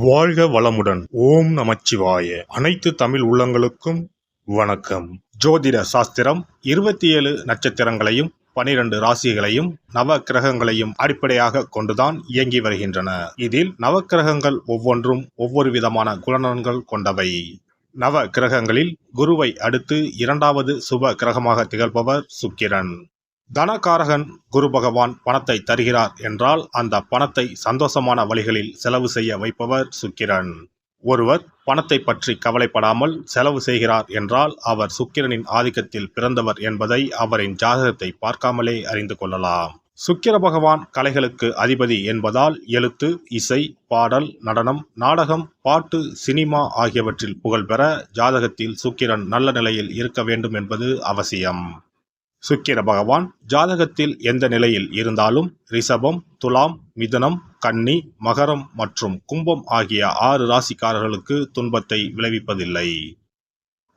வாழ்க வளமுடன். ஓம் நமச்சிவாய. அனைத்து தமிழ் உள்ளங்களுக்கும் வணக்கம். ஜோதிட சாஸ்திரம் 27 நட்சத்திரங்களையும் 12 ராசிகளையும் நவ கிரகங்களையும் அடிப்படையாக கொண்டுதான் இயங்கி வருகின்றன. இதில் நவக்கிரகங்கள் ஒவ்வொன்றும் ஒவ்வொரு விதமான குணநலன்கள் கொண்டவை. நவ கிரகங்களில் குருவை அடுத்து இரண்டாவது சுப கிரகமாக திகழ்பவர் சுக்கிரன். தனகாரகன் குரு பகவான் பணத்தை தருகிறார் என்றால் அந்த பணத்தை சந்தோஷமான வழிகளில் செலவு செய்ய வைப்பவர் சுக்கிரன். ஒருவர் பணத்தை பற்றி கவலைப்படாமல் செலவு செய்கிறார் என்றால் அவர் சுக்கிரனின் ஆதிக்கத்தில் பிறந்தவர் என்பதை அவரின் ஜாதகத்தை பார்க்காமலே அறிந்து கொள்ளலாம். சுக்கிர பகவான் கலைகளுக்கு அதிபதி என்பதால் எழுத்து, இசை, பாடல், நடனம், நாடகம், பாட்டு, சினிமா ஆகியவற்றில் புகழ் பெற ஜாதகத்தில் சுக்கிரன் நல்ல நிலையில் இருக்க வேண்டும் என்பது அவசியம். சுக்கிர பகவான் ஜாதகத்தில் எந்த நிலையில் இருந்தாலும் ரிஷபம், துலாம், மிதுனம், கன்னி, மகரம் மற்றும் கும்பம் ஆகிய 6 ராசிக்காரர்களுக்கு துன்பத்தை விளைவிப்பதில்லை.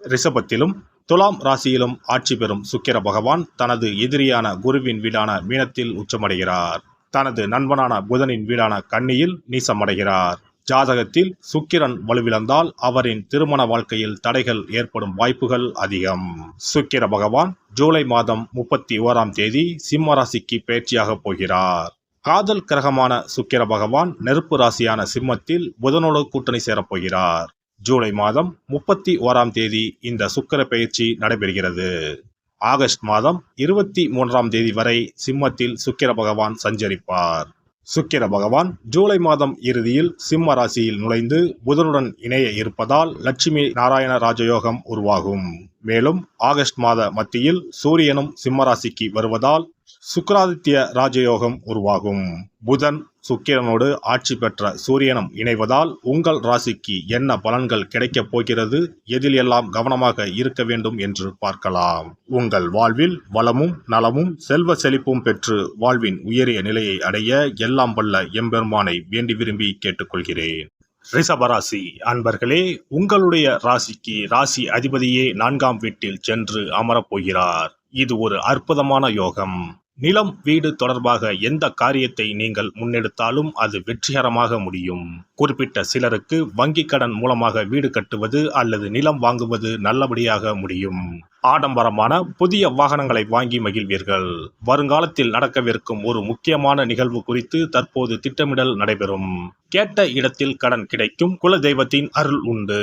ரிஷபத்திலும் துலாம் ராசியிலும் ஆட்சி பெறும் சுக்கிர பகவான் தனது எதிரியான குருவின் வீடான மீனத்தில் உச்சமடைகிறார். தனது நண்பனான புதனின் வீடான கன்னியில் நீசமடைகிறார். ஜாதகத்தில் சுக்கிரன் வலுவிழந்தால் அவரின் திருமண வாழ்க்கையில் தடைகள் ஏற்படும் வாய்ப்புகள் அதிகம். சுக்கிர பகவான் ஜூலை மாதம் 31ஆம் தேதி சிம்ம ராசிக்கு பயிற்சியாக போகிறார். காதல் கிரகமான சுக்கிர பகவான் நெருப்பு ராசியான சிம்மத்தில் புதனோடு கூட்டணி சேரப்போகிறார். ஜூலை மாதம் 31ஆம் தேதி இந்த சுக்கிர பயிற்சி நடைபெறுகிறது. ஆகஸ்ட் மாதம் 23ஆம் தேதி வரை சிம்மத்தில் சுக்கிர பகவான் சஞ்சரிப்பார். சுக்கிர பகவான் ஜூலை மாதம் இறுதியில் சிம்ம ராசியில் நுழைந்து புதனுடன் இணைய இருப்பதால் லட்சுமி நாராயண ராஜயோகம் உருவாகும். மேலும் ஆகஸ்ட் மாத மத்தியில் சூரியனும் சிம்ம ராசிக்கு வருவதால் சுக்கிராதித்ய ராஜயோகம் உருவாகும். புதன் சுக்கிரனோடு ஆட்சி பெற்ற சூரியனும் இணைவதால் உங்கள் ராசிக்கு என்ன பலன்கள் கிடைக்கப் போகிறது, எதில் எல்லாம் கவனமாக இருக்க வேண்டும் என்று பார்க்கலாம். உங்கள் வாழ்வில் வளமும் நலமும் செல்வ செழிப்பும் பெற்று வாழ்வின் உயரிய நிலையை அடைய எல்லாம் வல்ல எம்பெருமானை வேண்டி விரும்பி கேட்டுக்கொள்கிறேன். ரிஷபராசி அன்பர்களே, உங்களுடைய ராசிக்கு ராசி அதிபதியே 4ஆம் வீட்டில் சென்று அமரப்போகிறார். இது ஒரு அற்புதமான யோகம். நிலம், வீடு தொடர்பாக எந்த காரியத்தை நீங்கள் முன்னெடுத்தாலும் அது வெற்றிகரமாக முடியும். குறிப்பிட்ட சிலருக்கு வங்கி கடன் மூலமாக வீடு கட்டுவது அல்லது நிலம் வாங்குவது நல்லபடியாக முடியும். ஆடம்பரமான புதிய வாகனங்களை வாங்கி மகிழ்வீர்கள். வருங்காலத்தில் நடக்கவிருக்கும் ஒரு முக்கியமான நிகழ்வு குறித்து தற்போது திட்டமிடல் நடைபெறும். கேட்ட இடத்தில் கடன் கிடைக்கும். குல தெய்வத்தின் அருள் உண்டு.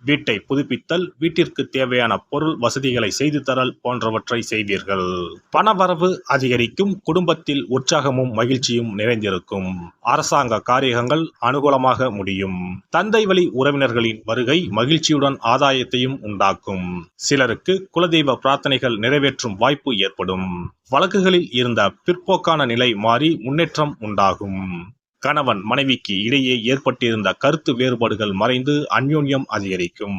வீட்டை புதுப்பித்தல், வீட்டிற்கு தேவையான பொருள் வசதிகளை செய்து தரல் போன்றவற்றை செய்வீர்கள். பணவரவு அதிகரிக்கும். குடும்பத்தில் உற்சாகமும் மகிழ்ச்சியும் நிறைந்திருக்கும். அரசாங்க காரியங்கள் அனுகூலமாக முடியும். தந்தை வழி உறவினர்களின் வருகை மகிழ்ச்சியுடன் ஆதாயத்தையும் உண்டாக்கும். சிலருக்கு குலதெய்வ பிரார்த்தனைகள் நிறைவேற்றும் வாய்ப்பு ஏற்படும். வழக்குகளில் இருந்த பிற்போக்கான நிலை மாறி முன்னேற்றம் உண்டாகும். கணவன் மனைவிக்கு இடையே ஏற்பட்டிருந்த கருத்து வேறுபாடுகள் மறைந்து அந்யோன்யம் அதிகரிக்கும்.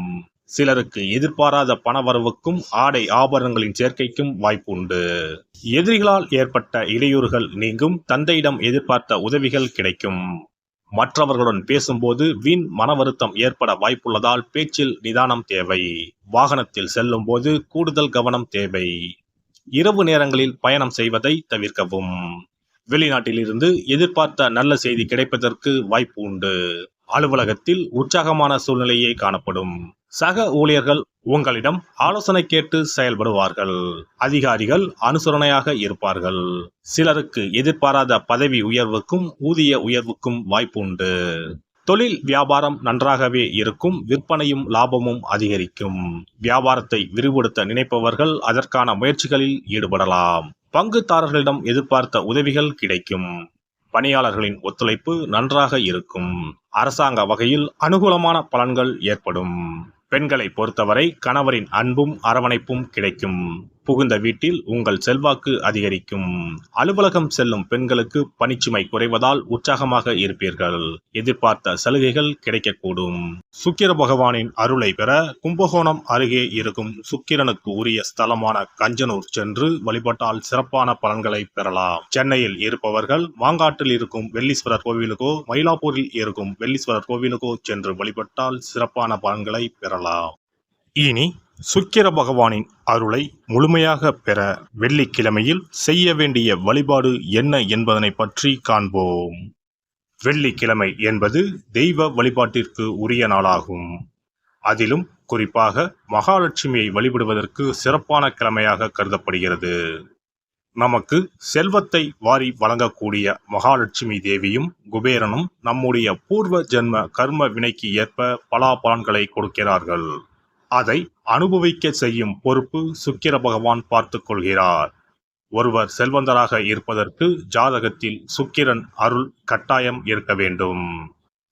சிலருக்கு எதிர்பாராத பணவரவுக்கும் ஆடை ஆபரணங்களின் சேர்க்கைக்கும் வாய்ப்பு உண்டு. எதிரிகளால் ஏற்பட்ட இடையூறுகள் நீங்கும். தந்தையிடம் எதிர்பார்த்த உதவிகள் கிடைக்கும். மற்றவர்களுடன் பேசும்போது வீண் மன வருத்தம் ஏற்பட வாய்ப்புள்ளதால் பேச்சில் நிதானம் தேவை. வாகனத்தில் செல்லும் போது கூடுதல் கவனம் தேவை. இரவு நேரங்களில் பயணம் செய்வதை தவிர்க்கவும். வெளிநாட்டிலிருந்து எதிர்பார்த்த நல்ல செய்தி கிடைப்பதற்கு வாய்ப்பு உண்டு. அலுவலகத்தில் உற்சாகமான சூழ்நிலையே காணப்படும். சக ஊழியர்கள் உங்களிடம் ஆலோசனை கேட்டு செயல்படுவார்கள். அதிகாரிகள் அனுசரணையாக இருப்பார்கள். சிலருக்கு எதிர்பாராத பதவி உயர்வுக்கும் ஊதிய உயர்வுக்கும் வாய்ப்பு உண்டு. தொழில் வியாபாரம் நன்றாகவே இருக்கும். விற்பனையும் லாபமும் அதிகரிக்கும். வியாபாரத்தை விரிவுபடுத்த நினைப்பவர்கள் அதற்கான முயற்சிகளில் ஈடுபடலாம். பங்குதாரர்களிடம் எதிர்பார்த்த உதவிகள் கிடைக்கும். பணியாளர்களின் ஒத்துழைப்பு நன்றாக இருக்கும். அரசாங்க வகையில் அனுகூலமான பலன்கள் ஏற்படும். பெண்களை பொறுத்தவரை கணவரின் அன்பும் அரவணைப்பும் கிடைக்கும். புகுந்த வீட்டில் உங்கள் செல்வாக்கு அதிகரிக்கும். அலுவலகம் செல்லும் பெண்களுக்கு பணிச்சுமை குறைவதால் உற்சாகமாக இருப்பீர்கள். எதிர்பார்த்த சலுகைகள் கிடைக்கக்கூடும். சுக்கிர பகவானின் அருளை பெற கும்பகோணம் அருகே இருக்கும் சுக்கிரனுக்கு உரிய ஸ்தலமான கஞ்சனூர் சென்று வழிபட்டால் சிறப்பான பலன்களை பெறலாம். சென்னையில் இருப்பவர்கள் மாங்காட்டில் இருக்கும் வெள்ளீஸ்வரர் கோவிலுக்கோ மயிலாப்பூரில் இருக்கும் வெள்ளீஸ்வரர் கோவிலுக்கோ சென்று வழிபட்டால் சிறப்பான பலன்களை பெறலாம். இனி சுக்கிர பகவானின் அருளை முழுமையாக பெற வெள்ளிக்கிழமையில் செய்ய வேண்டிய வழிபாடு என்ன என்பதனை பற்றி காண்போம். வெள்ளிக்கிழமை என்பது தெய்வ வழிபாட்டிற்கு உரிய நாளாகும். அதிலும் குறிப்பாக மகாலட்சுமியை வழிபடுவதற்கு சிறப்பான கிழமையாக கருதப்படுகிறது. நமக்கு செல்வத்தை வாரி வழங்கக்கூடிய மகாலட்சுமி தேவியும் குபேரனும் நம்முடைய பூர்வ ஜென்ம கர்ம வினைக்கு ஏற்ப பலாபலன்களை கொடுக்கிறார்கள். அதை அனுபவிக்க செய்யும் பொறுப்பு சுக்கிர பகவான் பார்த்து கொள்கிறார். ஒருவர் செல்வந்தராக இருப்பதற்கு ஜாதகத்தில் சுக்கிரன் அருள் கட்டாயம் இருக்க வேண்டும்.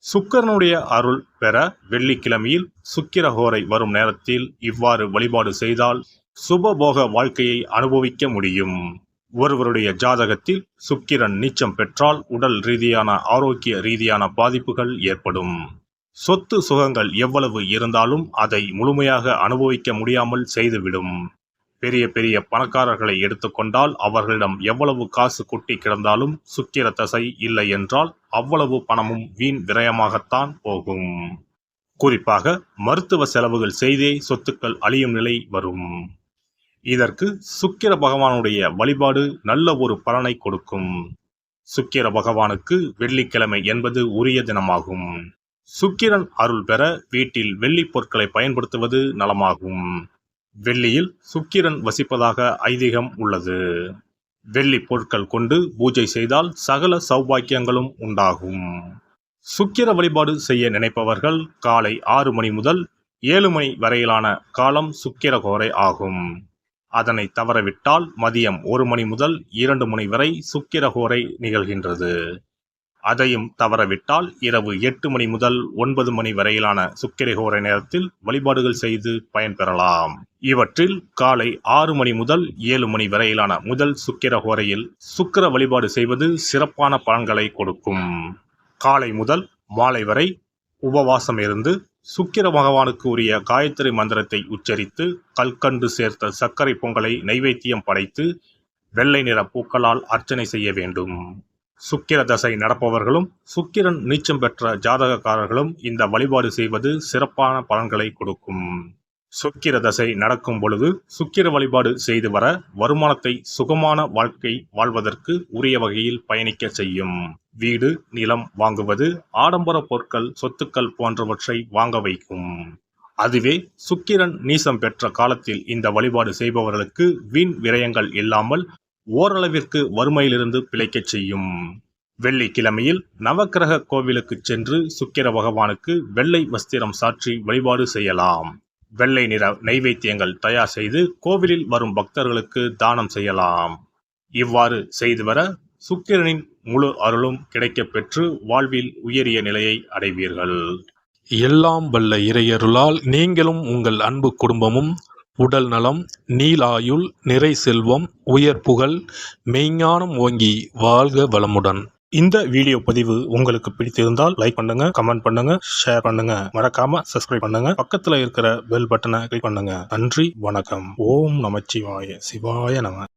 சுக்கிரனுடைய அருள் பெற வெள்ளிக்கிழமையில் சுக்கிரஹோரை வரும் நேரத்தில் இவ்வாறு வழிபாடு செய்தால் சுபபோக வாழ்க்கையை அனுபவிக்க முடியும். ஒருவருடைய ஜாதகத்தில் சுக்கிரன் நீச்சம் பெற்றால் உடல் ரீதியான ஆரோக்கிய ரீதியான பாதிப்புகள் ஏற்படும். சொத்து சுகங்கள் எவ்வளவு இருந்தாலும் அதை முழுமையாக அனுபவிக்க முடியாமல் செய்துவிடும். பெரிய பெரிய பணக்காரர்களை எடுத்துக்கொண்டால் அவர்களிடம் எவ்வளவு காசு கொட்டி கிடந்தாலும் சுக்கிர தசை இல்லை என்றால் அவ்வளவு பணமும் வீண் விரயமாகத்தான் போகும். குறிப்பாக மருத்துவ செலவுகள் செய்தே சொத்துக்கள் அழியும் நிலை வரும். இதற்கு சுக்கிர பகவானுடைய வழிபாடு நல்ல ஒரு பலனை கொடுக்கும். சுக்கிர பகவானுக்கு வெள்ளிக்கிழமை என்பது உரிய தினமாகும். சுக்கிரன் அருள் பெற வீட்டில் வெள்ளி பொருட்களை பயன்படுத்துவது நலமாகும். வெள்ளியில் சுக்கிரன் வசிப்பதாக ஐதீகம் உள்ளது. வெள்ளி பொருட்கள் கொண்டு பூஜை செய்தால் சகல சௌபாக்கியங்களும் உண்டாகும். சுக்கிர வழிபாடு செய்ய நினைப்பவர்கள் காலை 6 மணி முதல் 7 மணி வரையிலான காலம் சுக்கிரஹோரை ஆகும். அதனை தவறவிட்டால் மதியம் 1 மணி முதல் 2 மணி வரை சுக்கிரஹோரை நிகழ்கின்றது. அதையும் தவறவிட்டால் இரவு 8 மணி முதல் 9 மணி வரையிலான சுக்கிரஹோரை நேரத்தில் வழிபாடுகள் செய்து பயன்பெறலாம். இவற்றில் காலை 6 மணி முதல் 7 மணி வரையிலான முதல் சுக்கிரஹோரையில் சுக்கிர வழிபாடு செய்வது சிறப்பான பலன்களை கொடுக்கும். காலை முதல் மாலை வரை உபவாசம் இருந்து சுக்கிர பகவானுக்கு உரிய காயத்ரி மந்திரத்தை உச்சரித்து கல்கண்டு சேர்த்த சர்க்கரை பொங்கலை நைவேத்தியம் படைத்து வெள்ளை நிற பூக்களால் அர்ச்சனை செய்ய வேண்டும். சுக்கிர தசை நடப்பவர்களும் சுக்கிரன் நீச்சம் பெற்ற ஜாதகக்காரர்களும் இந்த வழிபாடு செய்வது சிறப்பான பலன்களை கொடுக்கும். சுக்கிர தசை நடக்கும் பொழுது சுக்கிர வழிபாடு செய்து வர வருமானத்தை சுகமான வாழ்க்கை வாழ்வதற்கு உரிய வகையில் பயணிக்க செய்யும். வீடு நிலம் வாங்குவது, ஆடம்பர பொருட்கள் சொத்துக்கள் போன்றவற்றை வாங்க வைக்கும். அதுவே சுக்கிரன் நீசம் பெற்ற காலத்தில் இந்த வழிபாடு செய்பவர்களுக்கு வீண் விரயங்கள் இல்லாமல் ஓரளவிற்கு வறுமையிலிருந்து பிழைக்கச் செய்யும். வெள்ளிக்கிழமையில் நவக்கிரக கோவிலுக்கு சென்று சுக்கிர பகவானுக்கு வெள்ளை வஸ்திரம் சாற்றி வழிபாடு செய்யலாம். வெள்ளை நிற நைவேத்தியங்கள் தயார் செய்து கோவிலில் வரும் பக்தர்களுக்கு தானம் செய்யலாம். இவ்வாறு செய்து வர சுக்கிரனின் முழு அருளும் கிடைக்கப் பெற்று வாழ்வில் உயரிய நிலையை அடைவீர்கள். எல்லாம் வல்ல இறையருளால் நீங்களும் உங்கள் அன்பு குடும்பமும் உடல் நலம், நீலாயுள், நிறை செல்வம், உயர் புகழ், மெய்ஞானம் ஓங்கி வாழ்க வளமுடன். இந்த வீடியோ பதிவு உங்களுக்கு பிடித்திருந்தால் லைக் பண்ணுங்க, கமெண்ட் பண்ணுங்க, ஷேர் பண்ணுங்க, மறக்காம சப்ஸ்கிரைப் பண்ணுங்க, பக்கத்துல இருக்கிற பெல் பட்டனை கிளிக் பண்ணுங்க. நன்றி, வணக்கம். ஓம் நமச்சிவாய. சிவாய நம.